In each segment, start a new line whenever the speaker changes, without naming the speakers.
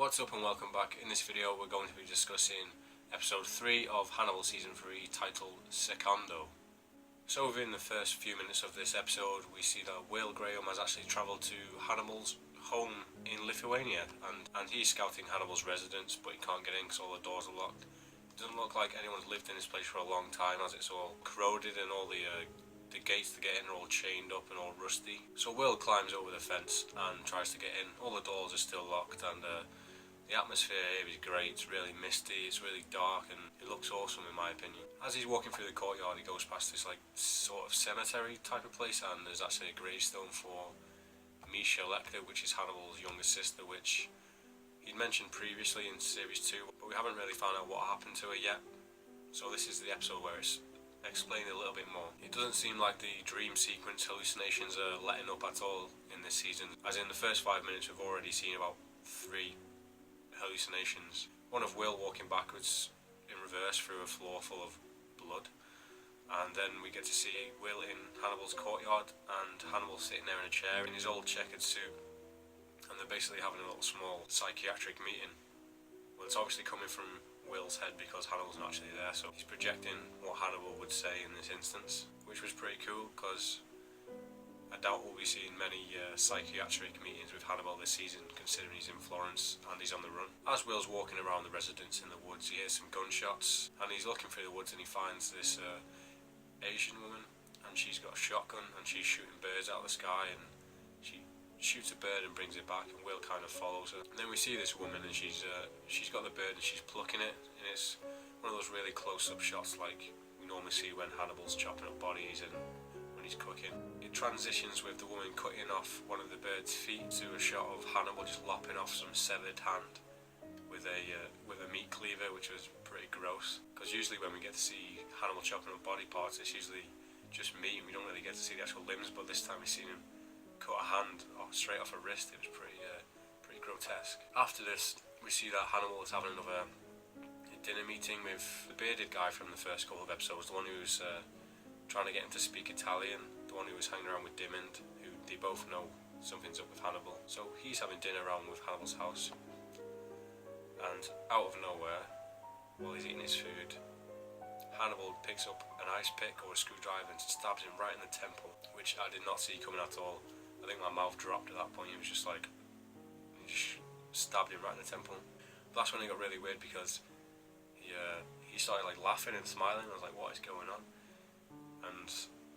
What's up and welcome back. In this video we're going to be discussing episode 3 of Hannibal season 3 titled Secondo. So within the first few minutes of this episode we see that Will Graham has actually travelled to Hannibal's home in Lithuania and he's scouting Hannibal's residence, but he can't get in because all the doors are locked. It doesn't look like anyone's lived in this place for a long time as it's all corroded and all the gates to get in are all chained up and all rusty. So Will climbs over the fence and tries to get in. All the doors are still locked and the atmosphere here is great. It's really misty, it's really dark, and it looks awesome in my opinion. As he's walking through the courtyard he goes past this like sort of cemetery type of place, and there's actually a gravestone for Misha Lecter, which is Hannibal's younger sister, which he'd mentioned previously in series 2, but we haven't really found out what happened to her yet. So this is the episode where it's explained a little bit more. It doesn't seem like the dream sequence hallucinations are letting up at all in this season, as in the first 5 minutes we've already seen about 3 hallucinations. One of Will walking backwards in reverse through a floor full of blood, and then we get to see Will in Hannibal's courtyard and Hannibal sitting there in a chair in his old checkered suit, and they're basically having a little small psychiatric meeting. Well, it's obviously coming from Will's head because Hannibal's not actually there, so he's projecting what Hannibal would say in this instance, which was pretty cool because I doubt we'll be seeing many psychiatric meetings with Hannibal this season, considering he's in Florence and he's on the run. As Will's walking around the residence in the woods, he hears some gunshots and he's looking through the woods and he finds this Asian woman, and she's got a shotgun and she's shooting birds out of the sky, and she shoots a bird and brings it back, and Will kind of follows her. And then we see this woman and she's got the bird and she's plucking it, and it's one of those really close-up shots like we normally see when Hannibal's chopping up bodies and when he's cooking. It transitions with the woman cutting off one of the bird's feet to a shot of Hannibal just lopping off some severed hand with a meat cleaver, which was pretty gross, because usually when we get to see Hannibal chopping up body parts it's usually just meat and we don't really get to see the actual limbs, but this time we've seen him cut a hand straight off a wrist. It was pretty grotesque. After this we see that Hannibal is having another dinner meeting with the bearded guy from the first couple of episodes, the one who was trying to get him to speak Italian, the one who was hanging around with Diamond, who they both know something's up with Hannibal. So he's having dinner around with Hannibal's house, and out of nowhere, while he's eating his food, Hannibal picks up an ice pick or a screwdriver and stabs him right in the temple, which I did not see coming at all. I think my mouth dropped at that point. It was just like, he just stabbed him right in the temple. But that's when it got really weird because he started like laughing and smiling. I was like, what is going on? And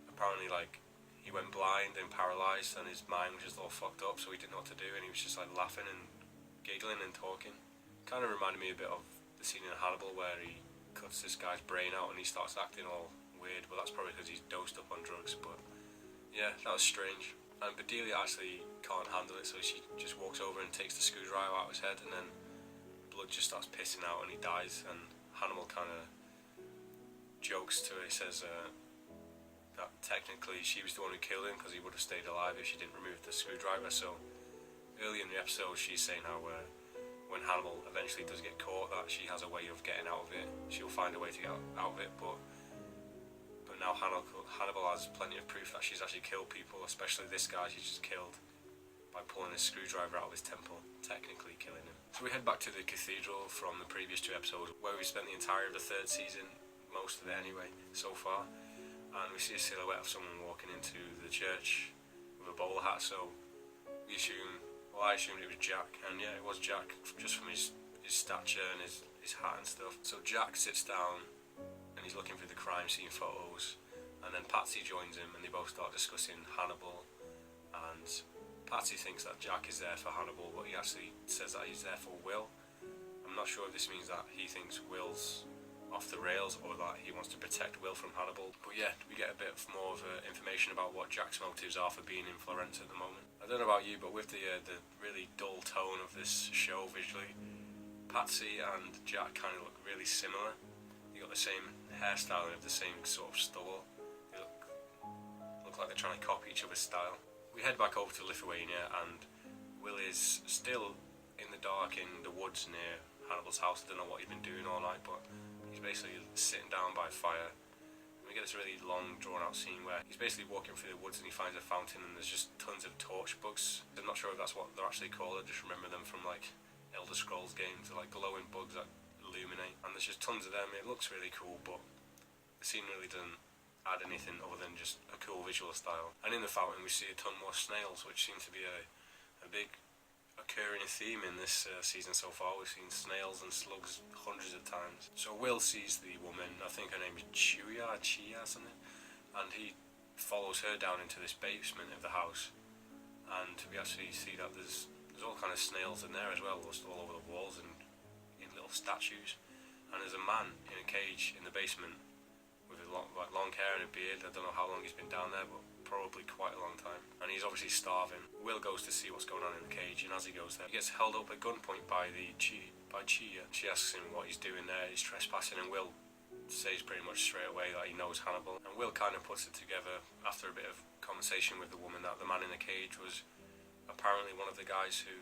apparently like he went blind and paralysed and his mind was just all fucked up, so he didn't know what to do, and he was just like laughing and giggling and talking. Kind of reminded me a bit of the scene in Hannibal where he cuts this guy's brain out and he starts acting all weird, but that's probably because he's dosed up on drugs. But yeah, that was strange. And Bedelia actually can't handle it, so she just walks over and takes the screwdriver out of his head, and then blood just starts pissing out and he dies. And Hannibal kind of jokes to her. He says that technically she was the one who killed him because he would have stayed alive if she didn't remove the screwdriver. So early in the episode she's saying how when Hannibal eventually does get caught, that she has a way of getting out of it. She'll find a way to get out of it, but now Hannibal has plenty of proof that she's actually killed people, especially this guy she's just killed by pulling his screwdriver out of his temple, technically killing him. So we head back to the cathedral from the previous 2 episodes, where we spent the entirety of the 3rd season, most of it anyway, so far, and we see a silhouette of someone walking into the church with a bowler hat, so we assume, well I assumed it was Jack, and yeah, it was Jack, just from his stature and his hat and stuff. So Jack sits down and he's looking through the crime scene photos, and then Patsy joins him and they both start discussing Hannibal, and Patsy thinks that Jack is there for Hannibal, but he actually says that he's there for Will. I'm not sure if this means that he thinks Will's off the rails or that he wants to protect Will from Hannibal, but yeah, we get a bit more of information about what Jack's motives are for being in Florence at the moment. I don't know about you, but with the really dull tone of this show visually, Patsy and Jack kind of look really similar. They got the same hairstyle and have the same sort of stubble. They look like they're trying to copy each other's style. We head back over to Lithuania and Will is still in the dark in the woods near Hannibal's house. I don't know what he's been doing all night, but he's basically sitting down by a fire. And we get this really long drawn out scene where he's basically walking through the woods and he finds a fountain and there's just tons of torch bugs. I'm not sure if that's what they're actually called. I just remember them from like Elder Scrolls games. They're like glowing bugs that illuminate, and there's just tons of them. It looks really cool, but the scene really doesn't add anything other than just a cool visual style. And in the fountain we see a ton more snails, which seems to be a big occurring theme in this season so far. We've seen snails and slugs hundreds of times. So Will sees the woman, I think her name is Chia something, and he follows her down into this basement of the house, and we actually see that there's all kind of snails in there as well, just all over the walls and in little statues. And there's a man in a cage in the basement with a long hair and a beard. I don't know how long he's been down there, but probably quite a long time. And he's obviously starving. Will goes to see what's going on in the cage, and as he goes there, he gets held up at gunpoint by Chia. She asks him what he's doing there. He's trespassing, and Will says pretty much straight away that he knows Hannibal. And Will kind of puts it together after a bit of conversation with the woman that the man in the cage was apparently one of the guys who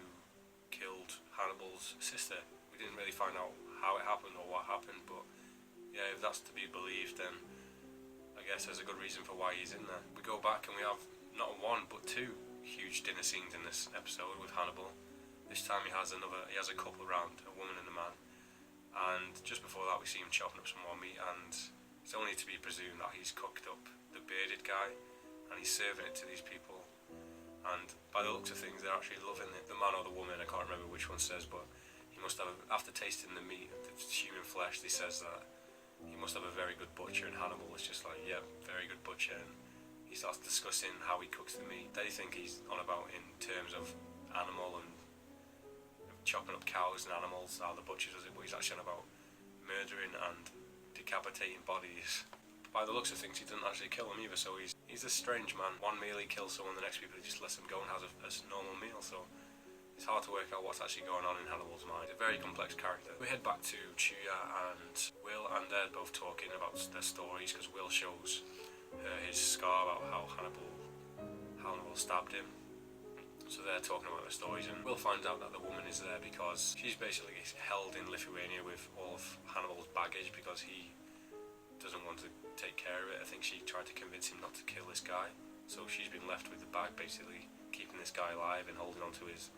killed Hannibal's sister. We didn't really find out how it happened or what happened, but yeah, if that's to be believed, then I guess there's a good reason for why he's in there. We go back and we have not one but two huge dinner scenes in this episode with Hannibal. This time he has a couple around, a woman and a man, and just before that we see him chopping up some more meat, and it's only to be presumed that he's cooked up the bearded guy and he's serving it to these people. And by the looks of things, they're actually loving it. The man or the woman, I can't remember which one says, but he must have, after tasting the meat, the human flesh, he says that he must have a very good butcher, and Hannibal is just like, yeah, very good butcher. And he starts discussing how he cooks the meat. They think he's on about in terms of animal and chopping up cows and animals, how the butcher does it, but he's actually on about murdering and decapitating bodies. By the looks of things, he doesn't actually kill them either, so he's a strange man. One meal he kills someone, the next people he just lets them go and has a normal meal, so it's hard to work out what's actually going on in Hannibal's mind. He's a very complex character. We head back to Chia and Will, and they're both talking about their stories, because Will shows her his scar about how Hannibal stabbed him. So they're talking about their stories, and Will finds out that the woman is there because she's basically held in Lithuania with all of Hannibal's baggage because he doesn't want to take care of it. I think she tried to convince him not to kill this guy, so she's been left with the bag, basically keeping this guy alive and holding on to his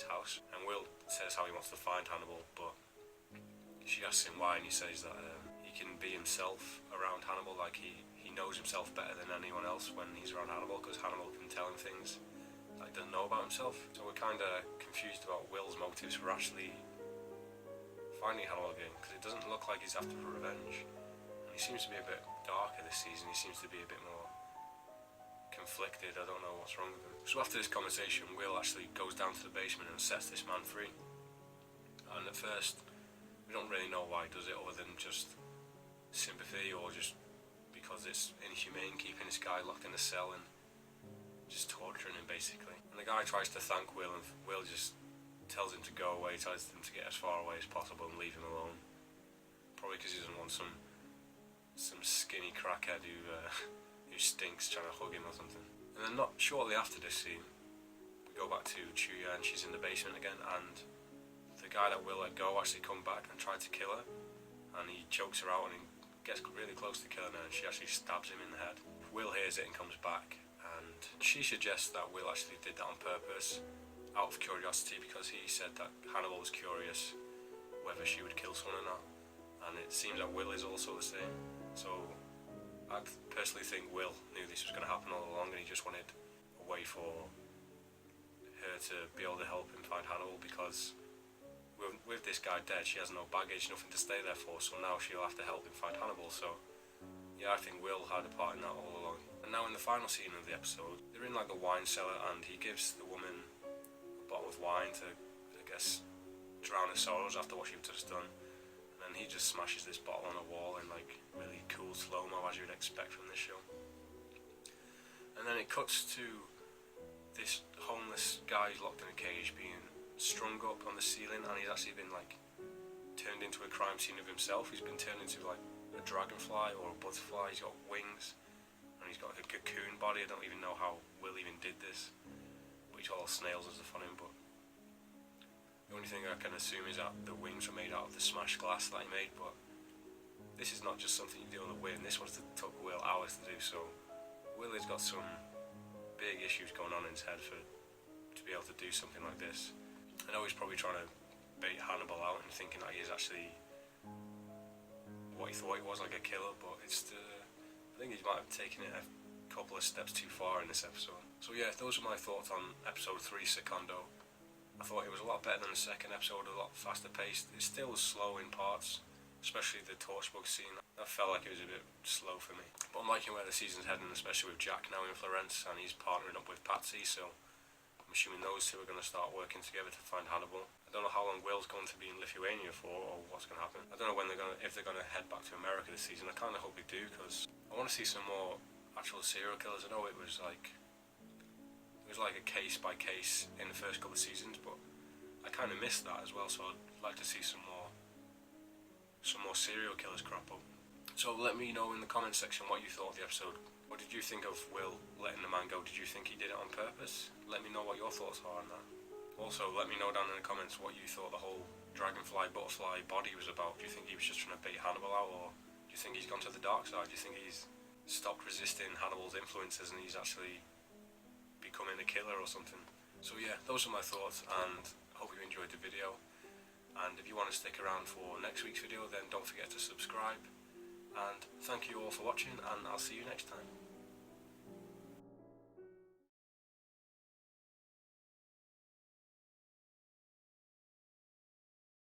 house. And Will says how he wants to find Hannibal, but she asks him why, and he says that he can be himself around Hannibal, like he knows himself better than anyone else when he's around Hannibal, because Hannibal can tell him things that he doesn't know about himself. So we're kind of confused about Will's motives for actually finding Hannibal again, because it doesn't look like he's after revenge. He seems to be a bit darker this season. He seems to be a bit more conflicted. I don't know what's wrong with him. So after this conversation, Will actually goes down to the basement and sets this man free. And at first, we don't really know why he does it, other than just sympathy, or just because it's inhumane keeping this guy locked in a cell and just torturing him, basically. And the guy tries to thank Will, and Will just tells him to go away, tells him to get as far away as possible and leave him alone. Probably because he doesn't want some skinny crackhead who stinks trying to hug him or something. And then not shortly after this scene, we go back to Chuya, and she's in the basement again, and the guy that Will let go actually come back and tried to kill her, and he chokes her out and he gets really close to killing her, and she actually stabs him in the head. Will hears it and comes back, and she suggests that Will actually did that on purpose, out of curiosity, because he said that Hannibal was curious whether she would kill someone or not, and it seems that Will is also the same. So I personally think Will knew this was going to happen all along, and he just wanted a way for her to be able to help him find Hannibal, because with this guy dead, she has no baggage, nothing to stay there for, so now she'll have to help him find Hannibal. So yeah, I think Will had a part in that all along. And now in the final scene of the episode, they're in like the wine cellar, and he gives the woman a bottle of wine to, I guess, drown her sorrows after what she'd just done. And he just smashes this bottle on a wall in like really cool slow-mo, as you would expect from this show. And then it cuts to this homeless guy locked in a cage being strung up on the ceiling, and he's actually been like turned into a crime scene of himself. He's been turned into like a dragonfly or a butterfly. He's got wings and he's got like a cocoon body. I don't even know how Will even did this, but he's all snails and stuff on him. But the only thing I can assume is that the wings were made out of the smashed glass that he made, but this is not just something you do on the whim. This was took Will hours to do, so Will has got some big issues going on in his head to be able to do something like this. I know he's probably trying to bait Hannibal out and thinking that he is actually what he thought he was, like a killer, but I think he might have taken it a couple of steps too far in this episode. So yeah, those are my thoughts on episode 3, Secondo. I thought it was a lot better than the second episode, a lot faster paced. It's still slow in parts, especially the torchbox scene. I felt like it was a bit slow for me. But I'm liking where the season's heading, especially with Jack now in Florence, and he's partnering up with Patsy, so I'm assuming those two are going to start working together to find Hannibal. I don't know how long Will's going to be in Lithuania for, or what's going to happen. I don't know if they're going to head back to America this season. I kind of hope they do, because I want to see some more actual serial killers. I know it was like a case by case in the first couple of seasons, but I kind of missed that as well, so I'd like to see some more serial killers crop up. So let me know in the comment section what you thought of the episode. What did you think of Will letting the man go? Did you think he did it on purpose? Let me know what your thoughts are on that. Also, let me know down in the comments what you thought the whole dragonfly butterfly body was about. Do you think he was just trying to bait Hannibal out, or do you think he's gone to the dark side? Do you think he's stopped resisting Hannibal's influences and he's actually becoming a killer or something? So yeah, those are my thoughts, and I hope you enjoyed the video. And if you want to stick around for next week's video, then don't forget to subscribe. And thank you all for watching, and I'll see you next time.